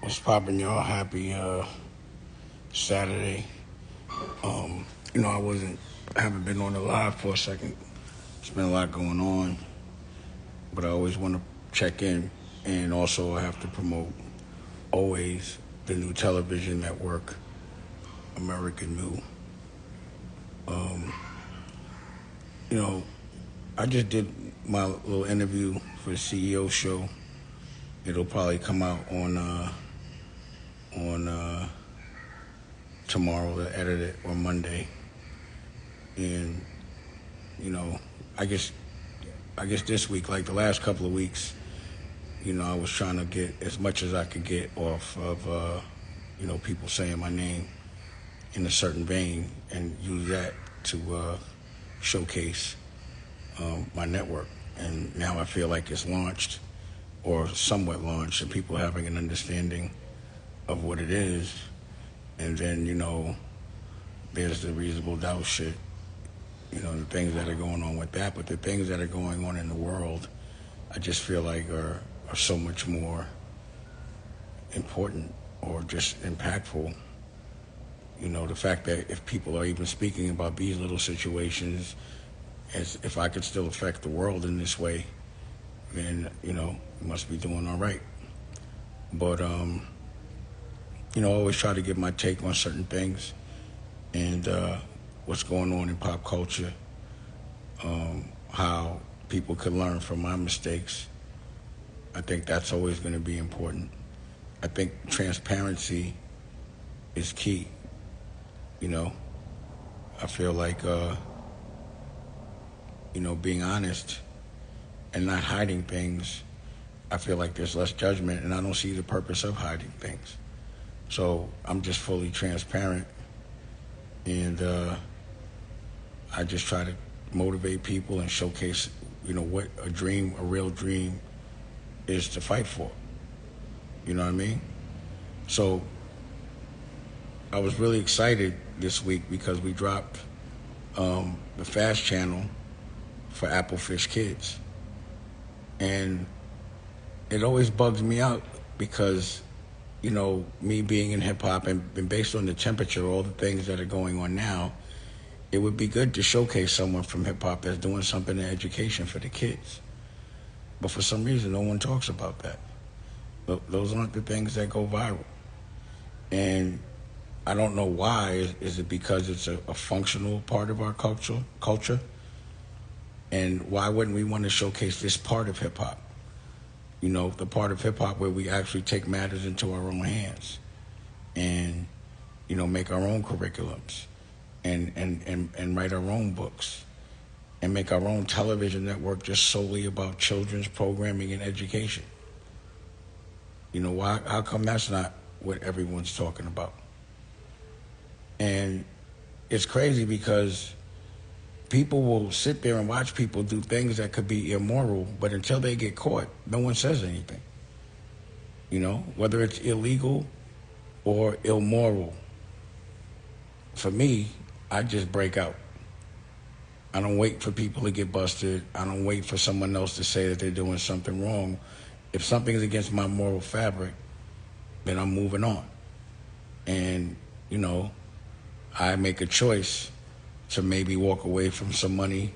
What's poppin', y'all? Happy Saturday. I haven't been on the live for a second. There's been a lot going on, but I always want to check in, and also I have to promote always the new television network, American New. You know, I just did my little interview for the CEO show. It'll probably come out on tomorrow, to edit it, or Monday. And I guess this week, like the last couple of weeks, I was trying to get as much as I could get off of people saying my name in a certain vein, and use that to showcase my network. And now I feel like it's launched, or somewhat launched, and people having an understanding of what it is. And then, there's the reasonable doubt shit, the things that are going on with that. But the things that are going on in the world, I just feel like are so much more important, or just impactful. The fact that if people are even speaking about these little situations, as if I could still affect the world in this way, then, you must be doing all right. But, I always try to give my take on certain things, and what's going on in pop culture, how people can learn from my mistakes. I think that's always going to be important. I think transparency is key. I feel like, being honest and not hiding things, I feel like there's less judgment, and I don't see the purpose of hiding things. So I'm just fully transparent, and I just try to motivate people and showcase, what a real dream is to fight for. You know what I mean? So I was really excited this week because we dropped the Fast Channel for Applefish Kids. And it always bugs me out because, me being in hip-hop and based on the temperature, all the things that are going on now, it would be good to showcase someone from hip-hop that's doing something in education for the kids. But for some reason, no one talks about that. Those aren't the things that go viral. And I don't know why. Is it because it's a functional part of our culture? And why wouldn't we want to showcase this part of hip-hop? The part of hip-hop where we actually take matters into our own hands and, make our own curriculums and write our own books and make our own television network just solely about children's programming and education. Why? How come that's not what everyone's talking about? And it's crazy because people will sit there and watch people do things that could be immoral, but until they get caught, no one says anything. Whether it's illegal or immoral. For me, I just break out. I don't wait for people to get busted. I don't wait for someone else to say that they're doing something wrong. If something is against my moral fabric, then I'm moving on. And, I make a choice to maybe walk away from some money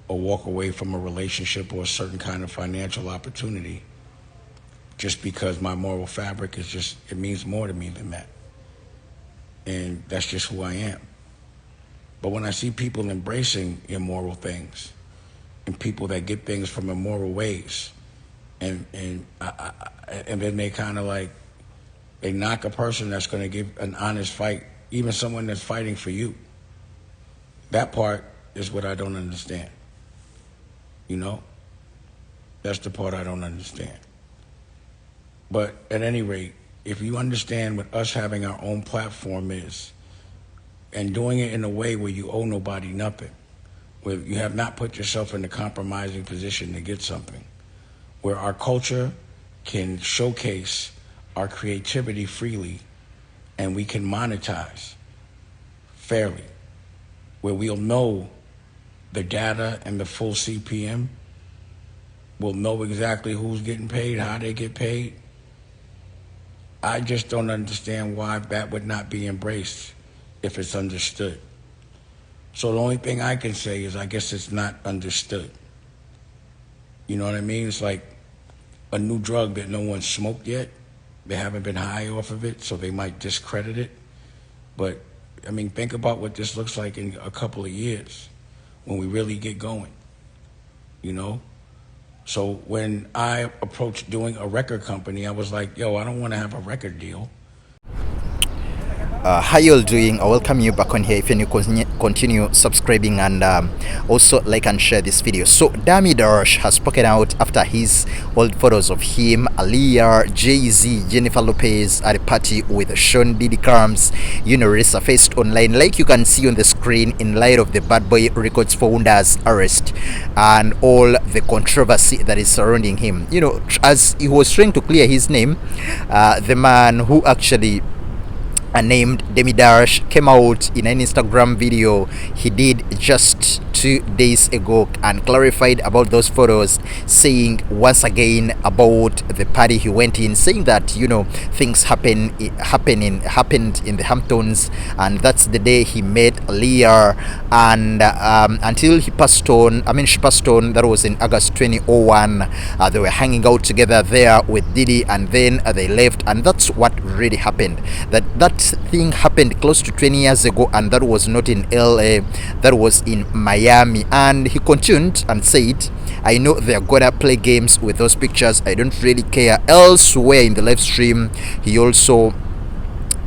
or walk away from a relationship or a certain kind of financial opportunity just because my moral fabric it means more to me than that. And that's just who I am. But when I see people embracing immoral things and people that get things from immoral ways, and then they kind of like, they knock a person that's going to give an honest fight, even someone that's fighting for you. That part is what I don't understand. That's the part I don't understand. But at any rate, if you understand what us having our own platform is, and doing it in a way where you owe nobody nothing, where you have not put yourself in a compromising position to get something, where our culture can showcase our creativity freely and we can monetize fairly, where we'll know the data and the full CPM, we'll know exactly who's getting paid, how they get paid, I just don't understand why that would not be embraced if it's understood. So the only thing I can say is I guess it's not understood. You know what I mean? It's like a new drug that no one smoked yet. They haven't been high off of it, so they might discredit it. But, I mean, think about what this looks like in a couple of years when we really get going, you know? So when I approached doing a record company, I was like, yo, I don't want to have a record deal. How you all doing? I welcome you back on here. If you continue subscribing and also like and share this video. So Dami Dash has spoken out after his old photos of him, Aaliyah, Jay-Z, Jennifer Lopez at a party with Sean Diddy Crumbs, resurfaced online, like you can see on the screen, in light of the Bad Boy Records founder's arrest and all the controversy that is surrounding him. As he was trying to clear his name, the man who actually named Dami Dash came out in an Instagram video he did just 2 days ago and clarified about those photos, saying once again about the party he went in, saying that things happened in the Hamptons, and that's the day he met Aaliyah, and until she passed on, that was in August 2001. They were hanging out together there with Diddy, and then they left, and that's what really happened. That thing happened close to 20 years ago, and that was not in LA, that was in Miami. And he continued and said, I know they're gonna play games with those pictures, I don't really care. Elsewhere in the live stream, he also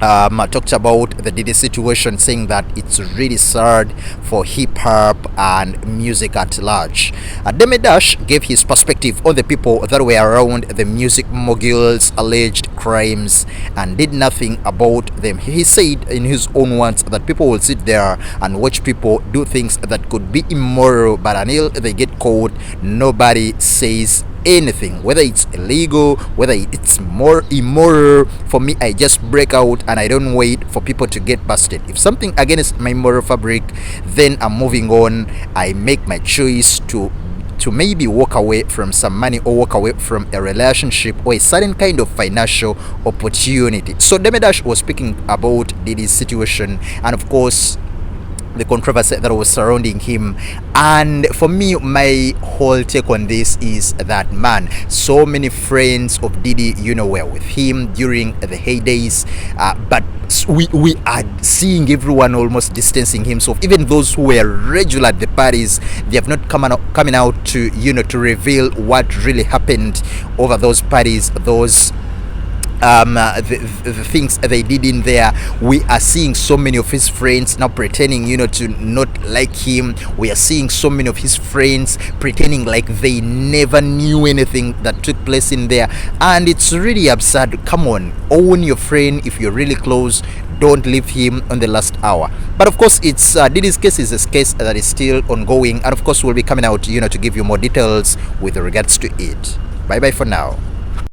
talked about the Diddy situation, saying that it's really sad for hip-hop and music at large. Dami Dash gave his perspective on the people that were around the music mogul's alleged crimes and did nothing about them. He said in his own words that people will sit there and watch people do things that could be immoral, but until they get caught, nobody says anything, whether it's illegal, whether it's more immoral. For me, I just break out and I don't wait for people to get busted. If something against my moral fabric, then I'm moving on. I make my choice to maybe walk away from some money or walk away from a relationship or a certain kind of financial opportunity. So Dami Dash was speaking about Diddy's situation and of course the controversy that was surrounding him. And for me, my whole take on this is that, man, so many friends of Diddy were with him during the heydays, but we are seeing everyone almost distancing himself. Even those who were regular at the parties, they have not coming out to to reveal what really happened over those parties, those the things they did in there. We are seeing so many of his friends now pretending to not like him. We are seeing so many of his friends pretending like they never knew anything that took place in there, and it's really absurd. Come on, own your friend. If you're really close, don't leave him on the last hour. But of course, it's Diddy's case is a case that is still ongoing, and of course we'll be coming out to give you more details with regards to it. Bye bye for now.